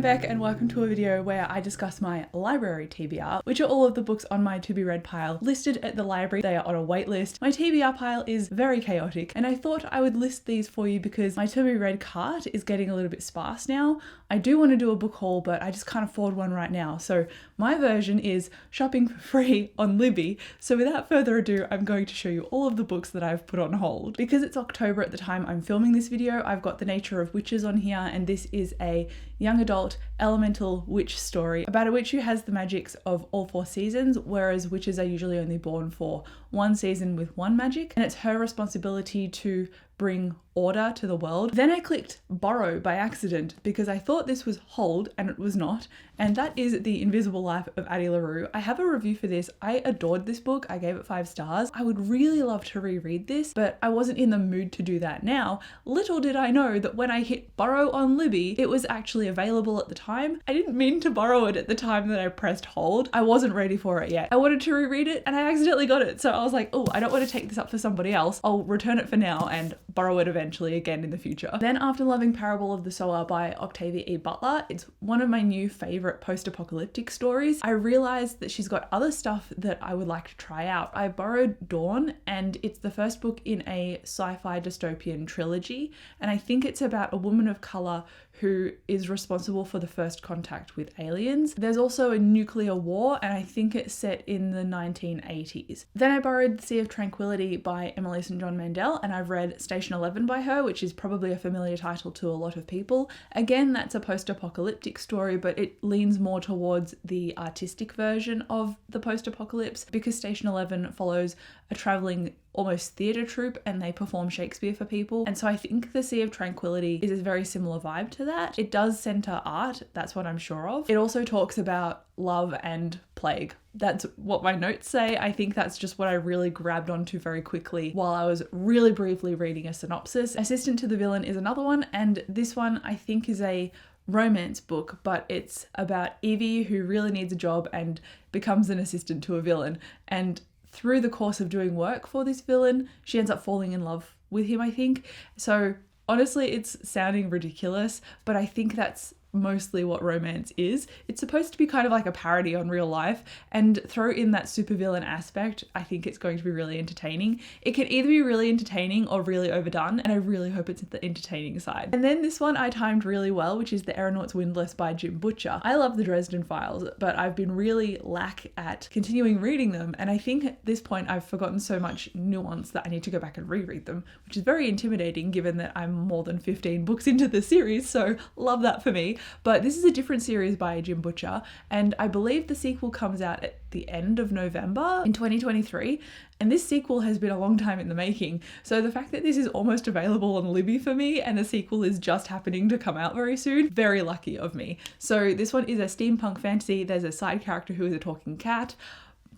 Beck and welcome to a video where I discuss my library TBR, which are all of the books on my to be read pile listed at the library. They are on a wait list. My TBR pile is very chaotic and I thought I would list these for you because my to be read cart is getting a little bit sparse now. I do want to do a book haul, but I just can't afford one right now. So my version is shopping for free on Libby. So without further ado, I'm going to show you all of the books that I've put on hold. Because it's October at the time I'm filming this video, I've got The Nature of Witches on here, and this is a young adult elemental witch story about a witch who has the magics of all 4 seasons, whereas witches are usually only born for 1 season with 1 magic, and it's her responsibility to bring order to the world. Then I clicked borrow by accident because I thought this was hold and it was not, and that is The Invisible Life of Addie LaRue. I have a review for this. I adored this book. I gave it 5 stars. I would really love to reread this, but I wasn't in the mood to do that now. Little did I know that when I hit borrow on Libby, it was actually available at the time. I didn't mean to borrow it at the time that I pressed hold. I wasn't ready for it yet. I wanted to reread it and I accidentally got it. So I was like, oh, I don't want to take this up for somebody else. I'll return it for now and borrow it eventually again in the future. Then after loving Parable of the Sower by Octavia E. Butler, it's one of my new favorite post-apocalyptic stories. I realized that she's got other stuff that I would like to try out. I borrowed Dawn, and it's the first book in a sci-fi dystopian trilogy, and I think it's about a woman of color who is responsible for the first contact with aliens. There's also a nuclear war, and I think it's set in the 1980s. Then I borrowed The Sea of Tranquility by Emily St. John Mandel, and I've read Station 11 by her, which is probably a familiar title to a lot of people. Again, that's a post-apocalyptic story, but it leans more towards the artistic version of the post-apocalypse because Station 11 follows a traveling almost theatre troupe and they perform Shakespeare for people. And so I think The Sea of Tranquility is a very similar vibe to that. It does centre art, that's what I'm sure of. It also talks about love and plague. That's what my notes say. I think that's just what I really grabbed onto very quickly while I was really briefly reading a synopsis. Assistant to the Villain is another one, and this one I think is a romance book, but it's about Evie who really needs a job and becomes an assistant to a villain, and through the course of doing work for this villain, she ends up falling in love with him, I think. So honestly, it's sounding ridiculous, but I think that's mostly what romance is. It's supposed to be kind of like a parody on real life, and throw in that supervillain aspect. I think it's going to be really entertaining. It can either be really entertaining or really overdone, and I really hope it's at the entertaining side. And then this one I timed really well, which is The Aeronaut's Windlass by Jim Butcher. I love the Dresden Files, but I've been really lack at continuing reading them, and I think at this point I've forgotten so much nuance that I need to go back and reread them, which is very intimidating given that I'm more than 15 books into the series, so love that for me. But this is a different series by Jim Butcher, and I believe the sequel comes out at the end of November in 2023, and this sequel has been a long time in the making. So the fact that this is almost available on Libby for me and the sequel is just happening to come out very soon, very lucky of me. So this one is a steampunk fantasy. There's a side character who is a talking cat.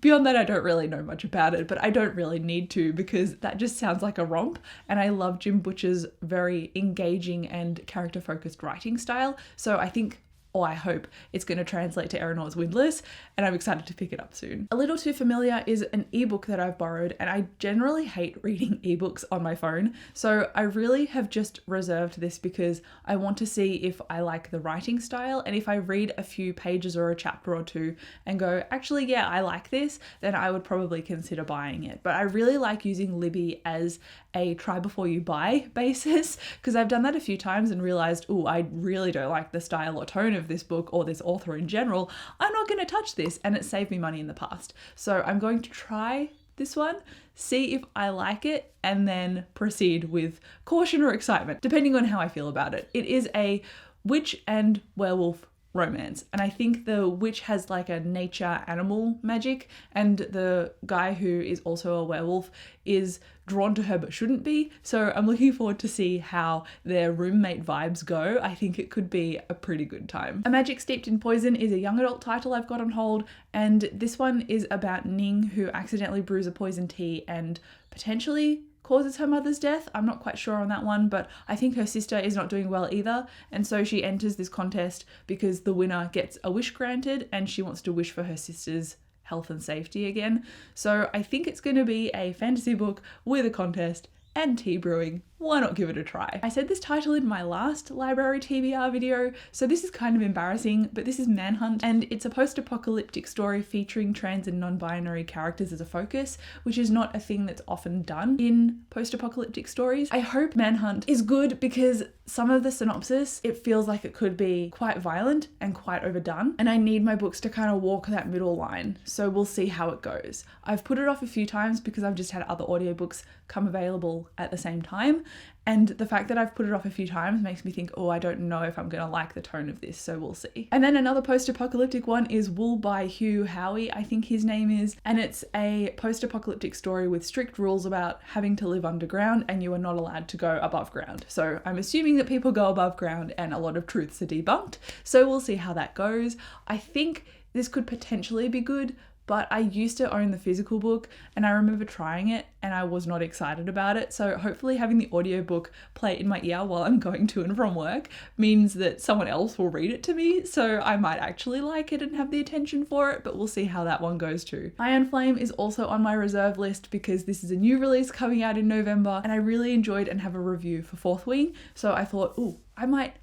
Beyond that, I don't really know much about it, but I don't really need to because that just sounds like a romp, and I love Jim Butcher's very engaging and character-focused writing style, so I think, or I hope, it's going to translate to Aeronaut's Windlass, and I'm excited to pick it up soon. A Little Too Familiar is an ebook that I've borrowed, and I generally hate reading ebooks on my phone, so I really have just reserved this because I want to see if I like the writing style, and if I read a few pages or a chapter or two and go, actually, yeah, I like this, then I would probably consider buying it. But I really like using Libby as a try before you buy basis because I've done that a few times and realized, oh, I really don't like the style or tone of this book or this author in general. I'm not going to touch this, and it saved me money in the past. So I'm going to try this one, see if I like it, and then proceed with caution or excitement, depending on how I feel about it. It is a witch and werewolf romance, and I think the witch has like a nature animal magic, and the guy who is also a werewolf is drawn to her but shouldn't be. So I'm looking forward to see how their roommate vibes go. I think it could be a pretty good time. A Magic Steeped in Poison is a young adult title I've got on hold, and this one is about Ning who accidentally brews a poison tea and potentially causes her mother's death. I'm not quite sure on that one, but I think her sister is not doing well either, and so she enters this contest because the winner gets a wish granted and she wants to wish for her sister's health and safety again. So I think it's going to be a fantasy book with a contest and tea brewing, why not give it a try? I said this title in my last library TBR video, so this is kind of embarrassing, but this is Manhunt, and it's a post-apocalyptic story featuring trans and non-binary characters as a focus, which is not a thing that's often done in post-apocalyptic stories. I hope Manhunt is good because some of the synopsis, it feels like it could be quite violent and quite overdone, and I need my books to kind of walk that middle line, so we'll see how it goes. I've put it off a few times because I've just had other audiobooks come available at the same time, and the fact that I've put it off a few times makes me think, oh, I don't know if I'm gonna like the tone of this, so we'll see. And then another post-apocalyptic one is Wool by Hugh Howey, I think his name is, and it's a post-apocalyptic story with strict rules about having to live underground and you are not allowed to go above ground. So I'm assuming that people go above ground and a lot of truths are debunked, so we'll see how that goes. I think this could potentially be good, but I used to own the physical book and I remember trying it and I was not excited about it. So hopefully having the audiobook play in my ear while I'm going to and from work means that someone else will read it to me. So I might actually like it and have the attention for it, but we'll see how that one goes too. Iron Flame is also on my reserve list because this is a new release coming out in November and I really enjoyed and have a review for Fourth Wing. So I thought, ooh, I might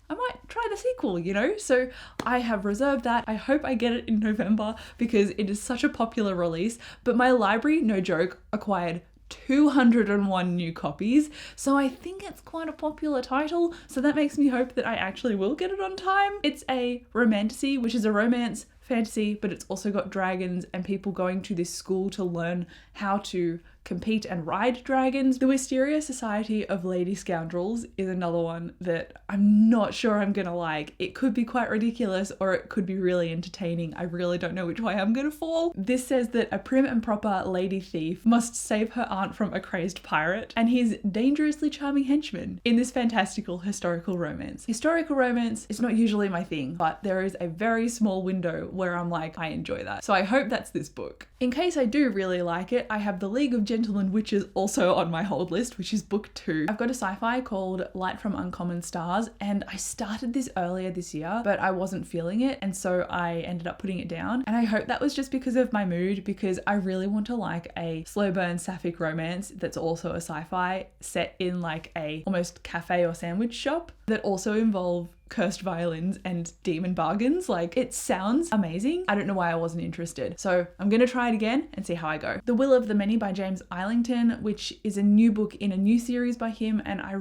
try the sequel, you know? So I have reserved that. I hope I get it in November because it is such a popular release, but my library, no joke, acquired 201 new copies. So I think it's quite a popular title. So that makes me hope that I actually will get it on time. It's a romantasy, which is a romance fantasy, but it's also got dragons and people going to this school to learn how to compete and ride dragons. The Wisteria Society of Lady Scoundrels is another one that I'm not sure I'm gonna like. It could be quite ridiculous or it could be really entertaining. I really don't know which way I'm gonna fall. This says that a prim and proper lady thief must save her aunt from a crazed pirate and his dangerously charming henchman in this fantastical historical romance. Historical romance is not usually my thing, but there is a very small window where I'm like, I enjoy that. So I hope that's this book. In case I do really like it, I have The League of Gentlemen Witches also on my hold list, which is book 2. I've got a sci-fi called Light from Uncommon Stars, and I started this earlier this year, but I wasn't feeling it, and so I ended up putting it down. And I hope that was just because of my mood, because I really want to like a slow burn sapphic romance that's also a sci-fi set in like a almost cafe or sandwich shop that also involve cursed violins and demon bargains. Like, it sounds amazing. I don't know why I wasn't interested. So I'm gonna try it again and see how I go. The Will of the Many by James Islington, which is a new book in a new series by him, and I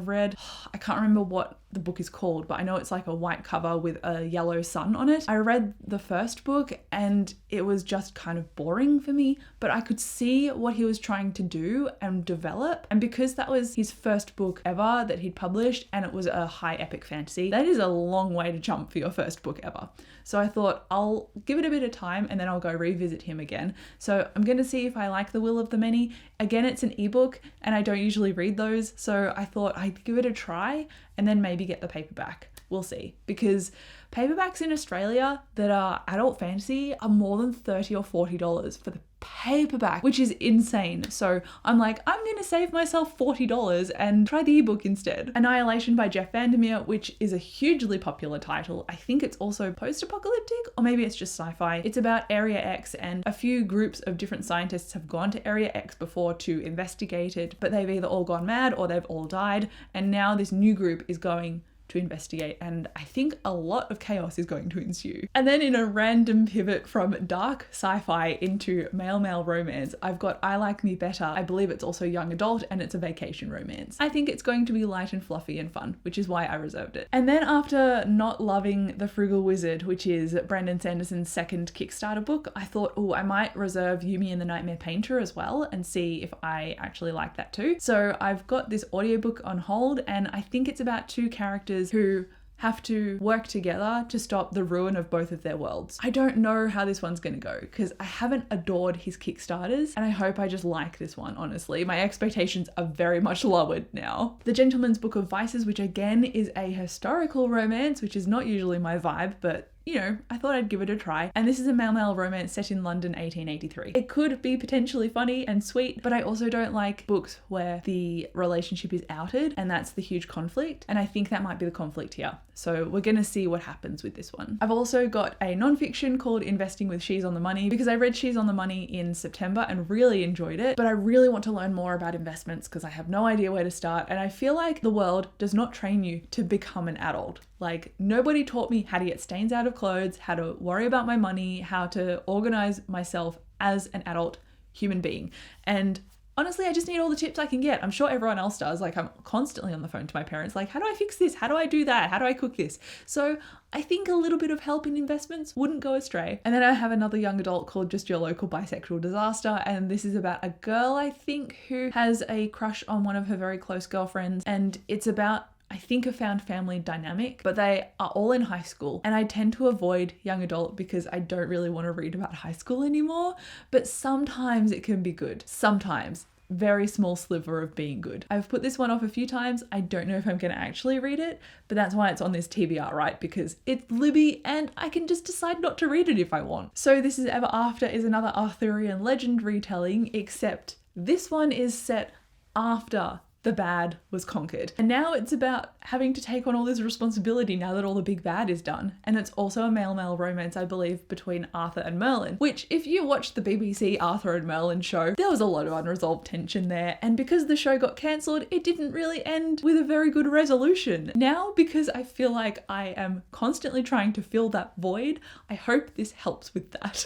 can't remember what the book is called, but I know it's like a white cover with a yellow sun on it. I read the first book and it was just kind of boring for me, but I could see what he was trying to do and develop. And because that was his first book ever that he'd published and it was a high epic fantasy, that is a long way to jump for your first book ever. So I thought I'll give it a bit of time and then I'll go revisit him again. So I'm going to see if I like The Will of the Many. Again, it's an ebook and I don't usually read those. So I thought I'd give it a try and then maybe get the paperback. We'll see. Because paperbacks in Australia that are adult fantasy are more than $30 or $40 for the paperback, which is insane. So I'm like, I'm going to save myself $40 and try the ebook instead. Annihilation by Jeff Vandermeer, which is a hugely popular title. I think it's also post-apocalyptic, or maybe it's just sci-fi. It's about Area X, and a few groups of different scientists have gone to Area X before to investigate it, but they've either all gone mad or they've all died, and now this new group is going to investigate, and I think a lot of chaos is going to ensue. And then in a random pivot from dark sci-fi into male romance, I've got I Like Me Better. I believe it's also young adult and it's a vacation romance. I think it's going to be light and fluffy and fun, which is why I reserved it. And then after not loving The Frugal Wizard, which is Brandon Sanderson's second Kickstarter book, I thought, oh, I might reserve Yumi and the Nightmare Painter as well and see if I actually like that too. So I've got this audiobook on hold, and I think it's about two characters who have to work together to stop the ruin of both of their worlds. I don't know how this one's gonna go because I haven't adored his Kickstarters, and I hope I just like this one, honestly. My expectations are very much lowered now. The Gentleman's Book of Vices, which again is a historical romance, which is not usually my vibe, but you know, I thought I'd give it a try. And this is a male-male romance set in London 1883. It could be potentially funny and sweet, but I also don't like books where the relationship is outed, and that's the huge conflict. And I think that might be the conflict here. So we're gonna see what happens with this one. I've also got a non-fiction called Investing with She's on the Money, because I read She's on the Money in September and really enjoyed it, but I really want to learn more about investments because I have no idea where to start. And I feel like the world does not train you to become an adult. Like, nobody taught me how to get stains out of clothes, how to worry about my money, how to organize myself as an adult human being. And honestly, I just need all the tips I can get. I'm sure everyone else does. Like, I'm constantly on the phone to my parents, like, how do I fix this? How do I do that? How do I cook this? So I think a little bit of help in investments wouldn't go astray. And then I have another young adult called Just Your Local Bisexual Disaster. And this is about a girl, I think, who has a crush on one of her very close girlfriends. And it's about, I think, a found family dynamic, but they are all in high school. And I tend to avoid young adult because I don't really want to read about high school anymore. But sometimes it can be good. Sometimes. Very small sliver of being good. I've put this one off a few times. I don't know if I'm going to actually read it, but that's why it's on this TBR, right? Because it's Libby and I can just decide not to read it if I want. So This Is Ever After is another Arthurian legend retelling, except this one is set after the bad was conquered. And now it's about having to take on all this responsibility now that all the big bad is done. And it's also a male-male romance, I believe, between Arthur and Merlin, which if you watched the BBC Arthur and Merlin show, there was a lot of unresolved tension there. And because the show got cancelled, it didn't really end with a very good resolution. Now, because I feel like I am constantly trying to fill that void, I hope this helps with that.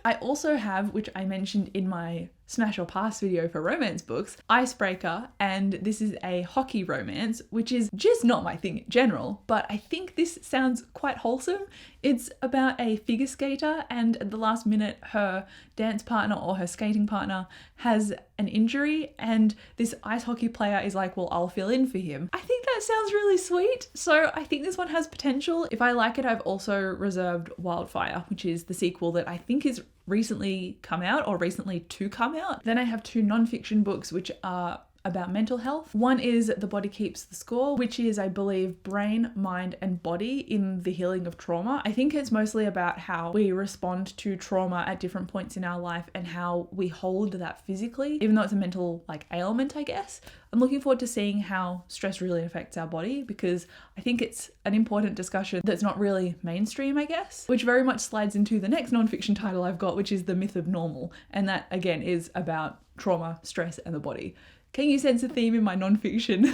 I also have, which I mentioned in my Smash or Pass video for romance books, Icebreaker, and this is a hockey romance, which is just not my thing in general, but I think this sounds quite wholesome. It's about a figure skater, and at the last minute her dance partner or her skating partner has an injury, and this ice hockey player is like, well, I'll fill in for him. I think that sounds really sweet, so I think this one has potential. If I like it, I've also reserved Wildfire, which is the sequel that I think is recently come out or recently to come out. Then I have two non-fiction books which are about mental health. One is The Body Keeps the Score, which is, I believe, brain, mind, and body in the healing of trauma. I think it's mostly about how we respond to trauma at different points in our life and how we hold that physically, even though it's a mental ailment, I guess. I'm looking forward to seeing how stress really affects our body, because I think it's an important discussion that's not really mainstream, I guess, which very much slides into the next non-fiction title I've got, which is The Myth of Normal. And that, again, is about trauma, stress, and the body. Can you sense a theme in my non-fiction?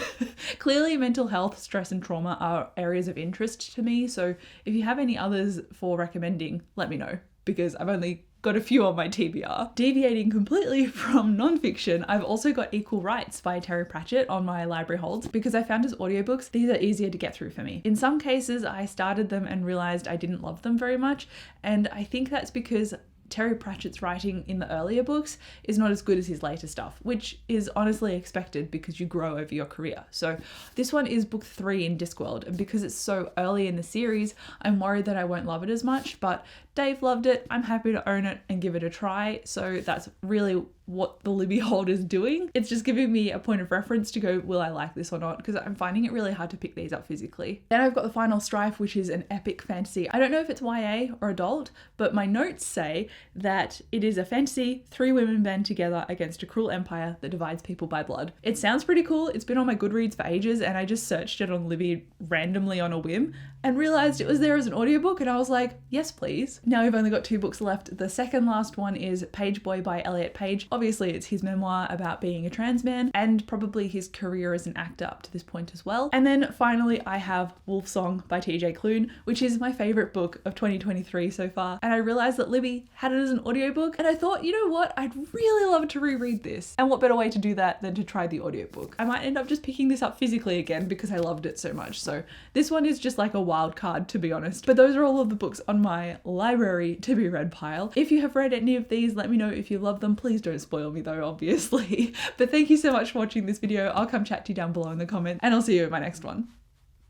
Clearly, mental health, stress, and trauma are areas of interest to me. So if you have any others for recommending, let me know, because I've only got a few on my TBR. Deviating completely from non-fiction, I've also got Equal Rights by Terry Pratchett on my library holds, because I found as audiobooks, these are easier to get through for me. In some cases, I started them and realized I didn't love them very much, and I think that's because Terry Pratchett's writing in the earlier books is not as good as his later stuff, which is honestly expected because you grow over your career. So this one is book 3 in Discworld, and because it's so early in the series, I'm worried that I won't love it as much, but Dave loved it. I'm happy to own it and give it a try. So that's really what the Libby hold is doing. It's just giving me a point of reference to go, will I like this or not? Because I'm finding it really hard to pick these up physically. Then I've got The Final Strife, which is an epic fantasy. I don't know if it's YA or adult, but my notes say that it is a fantasy, 3 women band together against a cruel empire that divides people by blood. It sounds pretty cool. It's been on my Goodreads for ages, and I just searched it on Libby randomly on a whim and realized it was there as an audiobook, and I was like, yes, please. Now we've only got 2 books left. The second last one is Page Boy by Elliot Page. Obviously, it's his memoir about being a trans man and probably his career as an actor up to this point as well. And then finally, I have Wolf Song by TJ Klune, which is my favorite book of 2023 so far. And I realized that Libby had it as an audiobook, and I thought, you know what? I'd really love to reread this. And what better way to do that than to try the audiobook? I might end up just picking this up physically again because I loved it so much. So this one is just like a wild card, to be honest. But those are all of the books on my library to be read pile. If you have read any of these, let me know if you love them. Please don't spoil me though, obviously. But thank you so much for watching this video. I'll come chat to you down below in the comments, and I'll see you in my next one.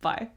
Bye.